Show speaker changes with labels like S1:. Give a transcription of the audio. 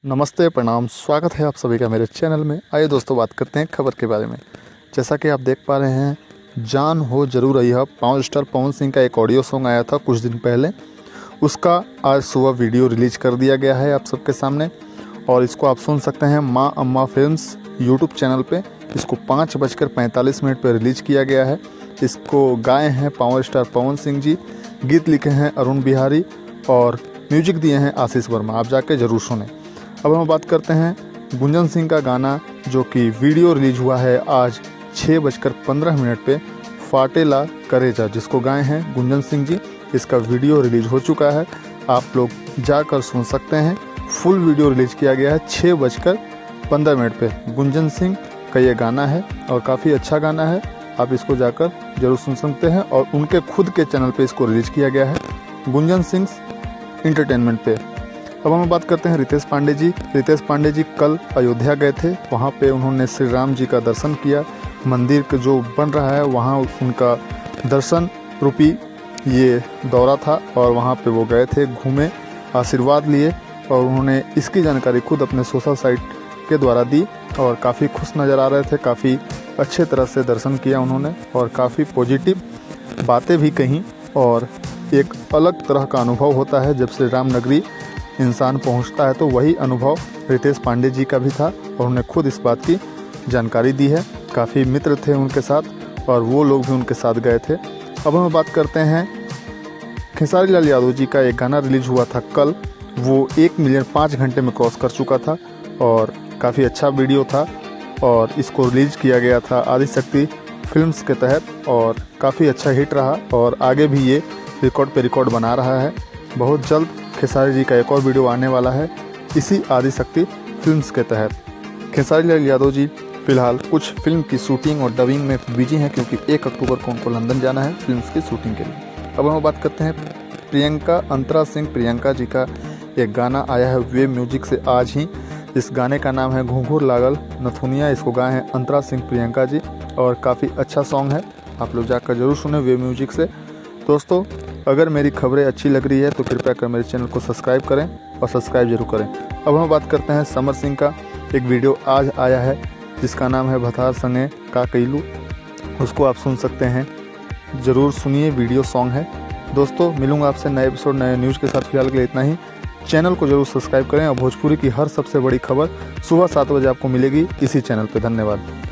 S1: नमस्ते, प्रणाम, स्वागत है आप सभी का मेरे चैनल में। आइए दोस्तों, बात करते हैं खबर के बारे में। जैसा कि आप देख पा रहे हैं, जान हो जरूर आई है। पावर स्टार पवन सिंह का एक ऑडियो सॉन्ग आया था कुछ दिन पहले, उसका आज सुबह वीडियो रिलीज कर दिया गया है आप सबके सामने, और इसको आप सुन सकते हैं माँ अम्मा फिल्म्स यूट्यूब चैनल पे। इसको 5:45 पर रिलीज किया गया है। इसको गाए हैं पावर स्टार पवन सिंह जी, गीत लिखे हैं अरुण बिहारी और म्यूजिक दिए हैं आशीष वर्मा। आप जाके ज़रूर सुने। अब हम बात करते हैं गुंजन सिंह का गाना, जो कि वीडियो रिलीज हुआ है आज 6:15 पे, फाटेला करेजा, जिसको गाए हैं गुंजन सिंह जी। इसका वीडियो रिलीज हो चुका है, आप लोग जाकर सुन सकते हैं। फुल वीडियो रिलीज किया गया है 6:15 पे। गुंजन सिंह का ये गाना है और काफ़ी अच्छा गाना है, आप इसको जाकर जरूर सुन सकते हैं। और उनके खुद के चैनल पे इसको रिलीज किया गया है, गुंजन सिंह एंटरटेनमेंट पे। अब हम बात करते हैं रितेश पांडे जी। रितेश पांडे जी कल अयोध्या गए थे, वहाँ पे उन्होंने श्री राम जी का दर्शन किया। मंदिर का जो बन रहा है वहाँ उनका दर्शन रूपी ये दौरा था, और वहाँ पे वो गए थे, घूमे, आशीर्वाद लिए, और उन्होंने इसकी जानकारी खुद अपने सोशल साइट के द्वारा दी और काफ़ी खुश नज़र आ रहे थे। काफ़ी अच्छे तरह से दर्शन किया उन्होंने और काफ़ी पॉजिटिव बातें भी कहीं, और एक अलग तरह का अनुभव होता है जब श्री राम नगरी इंसान पहुंचता है। तो वही अनुभव रितेश पांडे जी का भी था और उन्होंने खुद इस बात की जानकारी दी है। काफ़ी मित्र थे उनके साथ और वो लोग भी उनके साथ गए थे। अब हम बात करते हैं खेसारी लाल यादव जी का एक गाना रिलीज हुआ था कल, वो 1 मिलियन 5 घंटे में क्रॉस कर चुका था और काफ़ी अच्छा वीडियो था, और इसको रिलीज किया गया था आदिशक्ति फिल्म्स के तहत, और काफ़ी अच्छा हिट रहा और आगे भी ये रिकॉर्ड पे रिकॉर्ड बना रहा है। बहुत जल्द खेसारी जी का एक और वीडियो आने वाला है इसी आदिशक्ति फिल्म्स के तहत। खेसारी लाल यादव जी फिलहाल कुछ फिल्म की शूटिंग और डबिंग में बिजी हैं, क्योंकि 1 अक्टूबर को उनको लंदन जाना है फिल्म्स की शूटिंग के लिए। अब हम बात करते हैं प्रियंका अंतरा सिंह। प्रियंका जी का एक गाना आया है वे म्यूजिक से आज ही। इस गाने का नाम है घूंघूर लागल नथुनिया। इसको गाए हैं अंतरा सिंह प्रियंका जी और काफ़ी अच्छा सॉन्ग है, आप लोग जाकर जरूर सुने वे म्यूजिक से। दोस्तों, अगर मेरी खबरें अच्छी लग रही है तो कृपया कर मेरे चैनल को सब्सक्राइब करें और सब्सक्राइब जरूर करें। अब हम बात करते हैं समर सिंह का। एक वीडियो आज आया है जिसका नाम है भथार संगे का कैलू, उसको आप सुन सकते हैं, ज़रूर सुनिए, वीडियो सॉन्ग है। दोस्तों, मिलूंगा आपसे नए एपिसोड नए न्यूज़ के साथ। फिलहाल के लिए इतना ही। चैनल को जरूर सब्सक्राइब करें और भोजपुरी की हर सबसे बड़ी खबर सुबह 7 बजे आपको मिलेगी इसी चैनल पर। धन्यवाद।